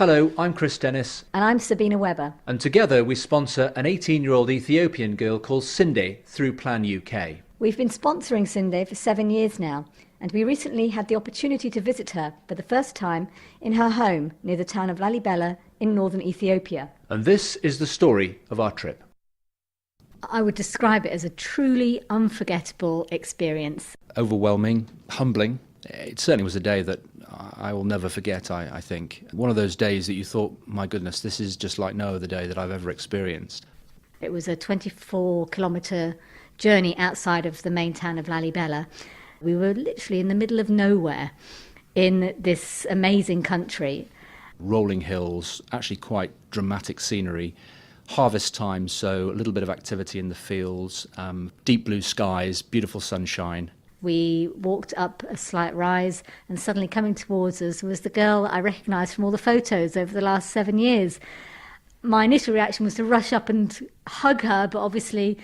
Hello, I'm Chris Dennis, And I'm Sabina Webber. and together we sponsor an 18-year-old Ethiopian girl called Cindy through Plan UK. We've been sponsoring Sunday for 7 years now, and we recently had the opportunity to visit her for the first time in her home near the town of Lalibela in northern Ethiopia. And this is the story of our trip. I would describe it as a truly unforgettable experience. Overwhelming, humbling. It certainly was a day that I will never forget, I think. One of those days that you thought, my goodness, this is just like no other day that I've ever experienced. It was a 24-kilometre journey outside of the main town of Lalibela. We were literally in the middle of nowhere in this amazing country. Rolling hills, actually quite dramatic scenery. Harvest time, so a little bit of activity in the fields, deep blue skies, beautiful sunshine. We walked up a slight rise, and suddenly coming towards us was the girl I recognised from all the photos over the last 7 years. My initial reaction was to rush up and hug her, but obviously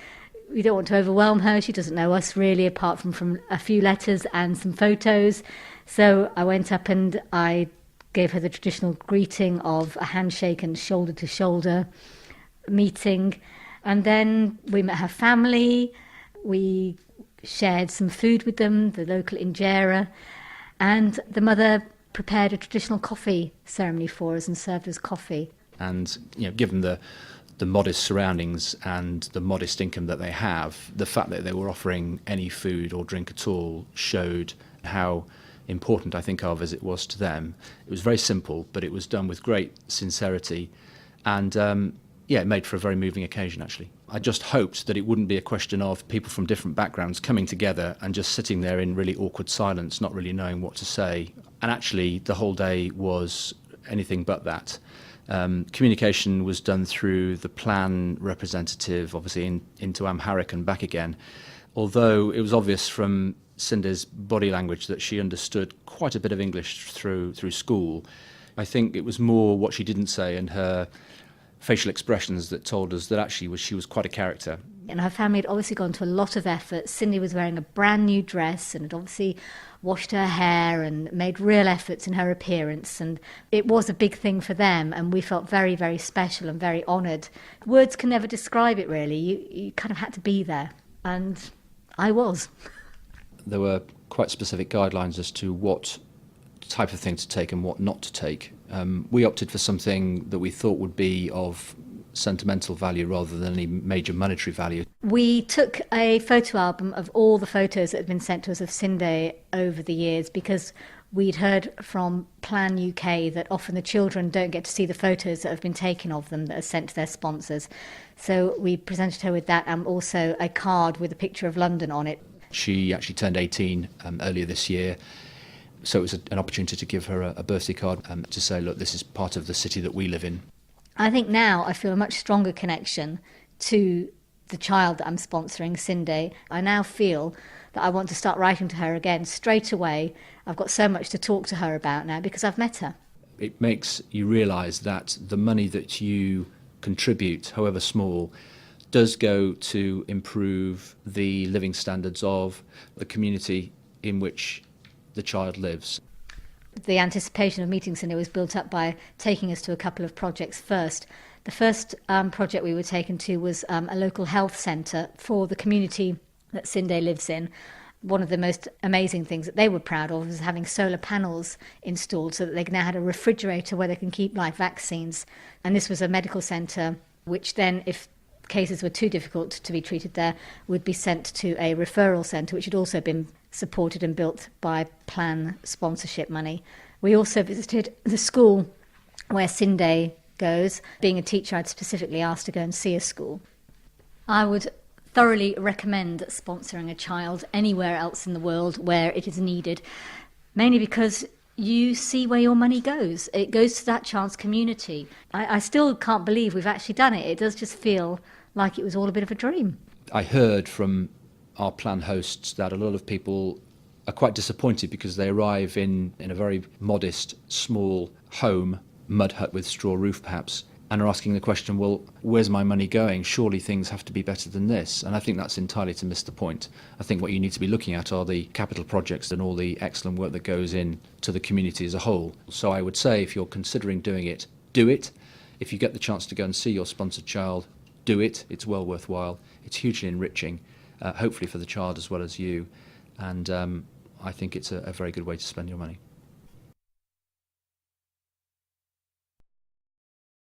we don't want to overwhelm her. She doesn't know us really, apart from a few letters and some photos. So I went up and I gave her the traditional greeting of a handshake and shoulder-to-shoulder meeting. And then we met her family. We shared some food with them, the local injera, and the mother prepared a traditional coffee ceremony for us and served us coffee. And given the modest surroundings and the modest income that they have, the fact that they were offering any food or drink at all showed how important I think our visit was to them. It was very simple, but it was done with great sincerity, and it made for a very moving occasion, actually. I just hoped that it wouldn't be a question of people from different backgrounds coming together and just sitting there in really awkward silence, not really knowing what to say. And actually, the whole day was anything but that. Communication was done through the plan representative, obviously into Amharic and back again, although it was obvious from Cindy's body language that she understood quite a bit of English through school. I think it was more what she didn't say and her facial expressions that told us that actually she was quite a character. And her family had obviously gone to a lot of effort. Cindy was wearing a brand new dress and had obviously washed her hair and made real efforts in her appearance. And it was a big thing for them, and we felt very, very special and very honoured. Words can never describe it, really. You kind of had to be there. And I was. There were quite specific guidelines as to what type of thing to take and what not to take. We opted for something that we thought would be of sentimental value rather than any major monetary value. We took a photo album of all the photos that had been sent to us of Cindy over the years, because we'd heard from Plan UK that often the children don't get to see the photos that have been taken of them that are sent to their sponsors. So we presented her with that, and also a card with a picture of London on it. She actually turned 18 earlier this year. So it was an opportunity to give her a birthday card to say, look, this is part of the city that we live in. I think now I feel a much stronger connection to the child that I'm sponsoring, Cindy. I now feel that I want to start writing to her again straight away. I've got so much to talk to her about now because I've met her. It makes you realise that the money that you contribute, however small, does go to improve the living standards of the community in which the child lives. The anticipation of meeting Cindy was built up by taking us to a couple of projects first. The first project we were taken to was a local health centre for the community that Cindy lives in. One of the most amazing things that they were proud of was having solar panels installed so that they now had a refrigerator where they can keep live vaccines. And this was a medical centre which then, if cases were too difficult to be treated there, would be sent to a referral centre, which had also been supported and built by Plan sponsorship money. We also visited the school where Cindy goes. Being a teacher, I'd specifically asked to go and see a school. I would thoroughly recommend sponsoring a child anywhere else in the world where it is needed, mainly because you see where your money goes. It goes to that child's community. I still can't believe we've actually done it. It does just feel like it was all a bit of a dream. I heard from our plan hosts that a lot of people are quite disappointed because they arrive in a very modest, small home, mud hut with straw roof perhaps, and are asking the question, well, where's my money going? Surely things have to be better than this. And I think that's entirely to miss the point. I think what you need to be looking at are the capital projects and all the excellent work that goes in to the community as a whole. So I would say if you're considering doing it, do it. If you get the chance to go and see your sponsored child, do it. It's well worthwhile. It's hugely enriching, hopefully for the child as well as you. And I think it's a very good way to spend your money.